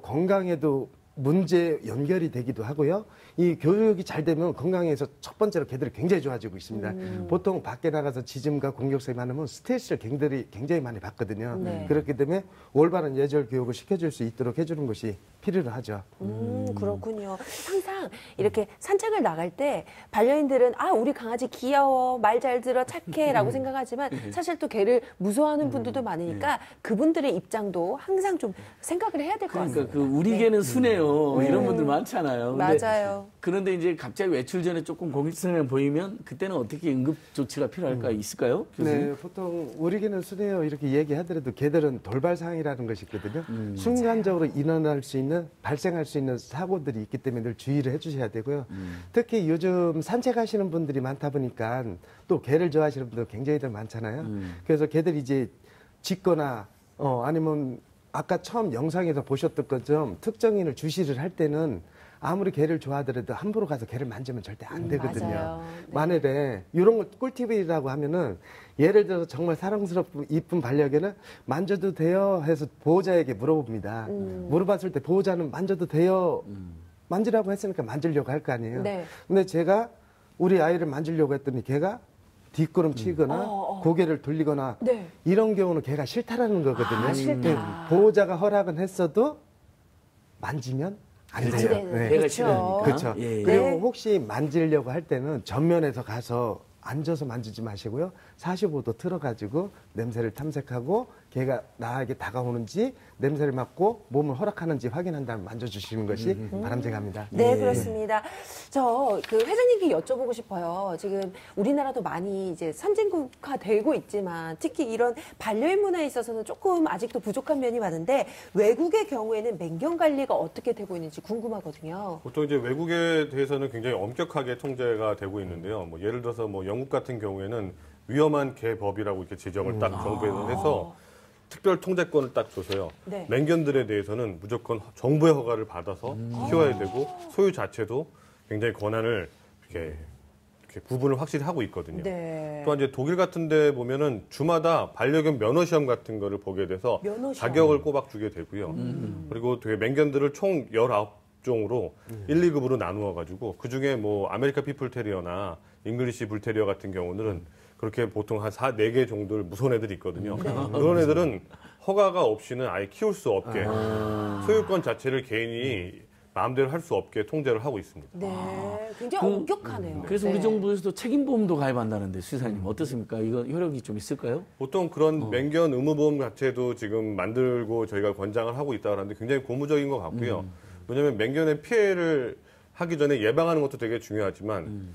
건강에도 문제 연결이 되기도 하고요. 이 교육이 잘 되면 건강에서 첫 번째로 개들이 굉장히 좋아지고 있습니다. 보통 밖에 나가서 짖음과 공격성이 많으면 스트레스를 굉장히 많이 받거든요. 네. 그렇기 때문에 올바른 예절 교육을 시켜줄 수 있도록 해주는 것이 필요로 하죠. 그렇군요. 항상 이렇게 산책을 나갈 때 반려인들은 우리 강아지 귀여워, 말 잘 들어, 착해라고 생각하지만 사실 또 개를 무서워하는 분들도 많으니까 그분들의 입장도 항상 좀 생각을 해야 될 것 같습니다. 그러니까 우리 개는 순해요. 이런 분들 많잖아요. 근데 맞아요. 그런데 이제 갑자기 외출 전에 조금 공격성이 보이면 그때는 어떻게 응급 조치가 필요할까 있을까요? 교수님? 네, 보통 우리 개는 순해요 이렇게 얘기하더라도 개들은 돌발상이라는 것이 있거든요. 순간적으로 발생할 수 있는 사고들이 있기 때문에 늘 주의를 해주셔야 되고요. 특히 요즘 산책하시는 분들이 많다 보니까 또 개를 좋아하시는 분들 굉장히들 많잖아요. 그래서 개들이 이제 짖거나 아니면 아까 처음 영상에서 보셨던 것처럼 특정인을 주시를 할 때는 아무리 개를 좋아하더라도 함부로 가서 개를 만지면 절대 안 되거든요. 맞아요. 네. 만약에 이런 거 꿀팁이라고 하면은 예를 들어서 정말 사랑스럽고 이쁜 반려견은 만져도 돼요 해서 보호자에게 물어봅니다. 물어봤을 때 보호자는 만져도 돼요. 만지라고 했으니까 만지려고 할 거 아니에요. 네. 근데 제가 우리 아이를 만지려고 했더니 걔가 뒷걸음 치거나 고개를 돌리거나 네. 이런 경우는 걔가 싫다라는 거거든요. 싫다. 보호자가 허락은 했어도 만지면 안 돼요. 네. 개가 싫으니까. 그렇죠. 예, 예. 그리고 네. 혹시 만지려고 할 때는 전면에서 가서 앉아서 만지지 마시고요. 45도 틀어가지고 냄새를 탐색하고 걔가 나에게 다가오는지 냄새를 맡고 몸을 허락하는지 확인한 다음에 만져주시는 것이 바람직합니다. 네, 그렇습니다. 그 회장님께 여쭤보고 싶어요. 지금 우리나라도 많이 이제 선진국화 되고 있지만 특히 이런 반려인 문화에 있어서는 조금 아직도 부족한 면이 많은데 외국의 경우에는 맹견 관리가 어떻게 되고 있는지 궁금하거든요. 보통 이제 외국에 대해서는 굉장히 엄격하게 통제가 되고 있는데요. 뭐 예를 들어서 뭐 영국 같은 경우에는 위험한 개법이라고 이렇게 지정을 딱 정부에서 해서 특별 통제권을 딱 줘서요. 네. 맹견들에 대해서는 무조건 정부의 허가를 받아서 키워야 되고 소유 자체도 굉장히 권한을 이렇게 구분을 확실히 하고 있거든요. 네. 또한 이제 독일 같은 데 보면은 주마다 반려견 면허 시험 같은 거를 보게 돼서 면허 시험. 자격을 꼬박 주게 되고요. 그리고 되게 맹견들을 총 19종으로 1, 2급으로 나누어 가지고 그중에 뭐 아메리카 피플 테리어나 잉글리시 불테리어 같은 경우는 그렇게 보통 한 4개 정도를 무서운 애들이 있거든요. 그런 애들은 허가가 없이는 아예 키울 수 없게 소유권 자체를 개인이 마음대로 할 수 없게 통제를 하고 있습니다. 네, 굉장히 엄격하네요. 그래서 네. 우리 정부에서도 책임보험도 가입한다는데 수사님 어떻습니까? 이거 효력이 좀 있을까요? 보통 그런 맹견 의무보험 자체도 지금 만들고 저희가 권장을 하고 있다고 하는데 굉장히 고무적인 것 같고요. 왜냐하면 맹견의 피해를 하기 전에 예방하는 것도 되게 중요하지만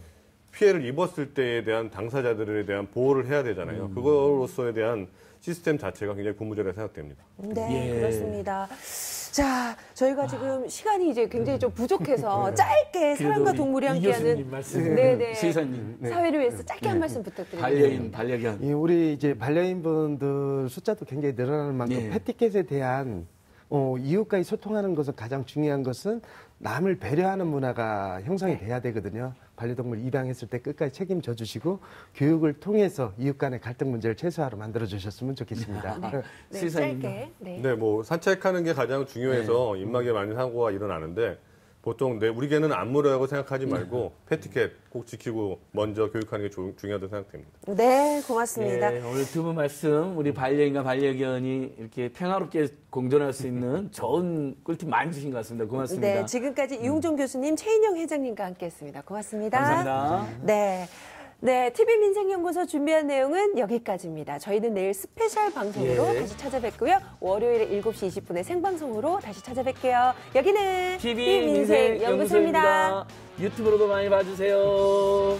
피해를 입었을 때에 대한 당사자들에 대한 보호를 해야 되잖아요. 그거로서에 대한 시스템 자체가 굉장히 고무적이라고 생각됩니다. 네, 예. 그렇습니다. 자, 저희가 지금 시간이 이제 굉장히 좀 부족해서 짧게 사람과 동물이 함께하는 네네 시사님 사회를 위해서 짧게 한 말씀 부탁드립니다. 반려견. 예, 우리 이제 반려인분들 숫자도 굉장히 늘어나는 만큼 예. 패티켓에 대한 이웃과의 소통하는 것은 가장 중요한 것은 남을 배려하는 문화가 형성이 돼야 되거든요. 반려동물 입양했을 때 끝까지 책임져 주시고 교육을 통해서 이웃 간의 갈등 문제를 최소화로 만들어 주셨으면 좋겠습니다. 네, 짧게. 네. 네, 뭐 산책하는 게 가장 중요해서 입마개 많이 사고가 일어나는데 보통 우리 개는 안 물어라고 생각하지 말고 패티켓 꼭 지키고 먼저 교육하는 게 중요하다고 생각됩니다. 네, 고맙습니다. 예, 오늘 두 분 말씀 우리 반려인과 반려견이 이렇게 평화롭게 공존할 수 있는 좋은 꿀팁 많이 주신 것 같습니다. 고맙습니다. 네, 지금까지 이웅종 교수님, 최인영 회장님과 함께했습니다. 고맙습니다. 감사합니다. 네. 네, TV민생연구소 준비한 내용은 여기까지입니다. 저희는 내일 스페셜 방송으로 다시 찾아뵙고요. 월요일에 7시 20분에 생방송으로 다시 찾아뵐게요. 여기는 TV민생연구소입니다. 유튜브로도 많이 봐주세요.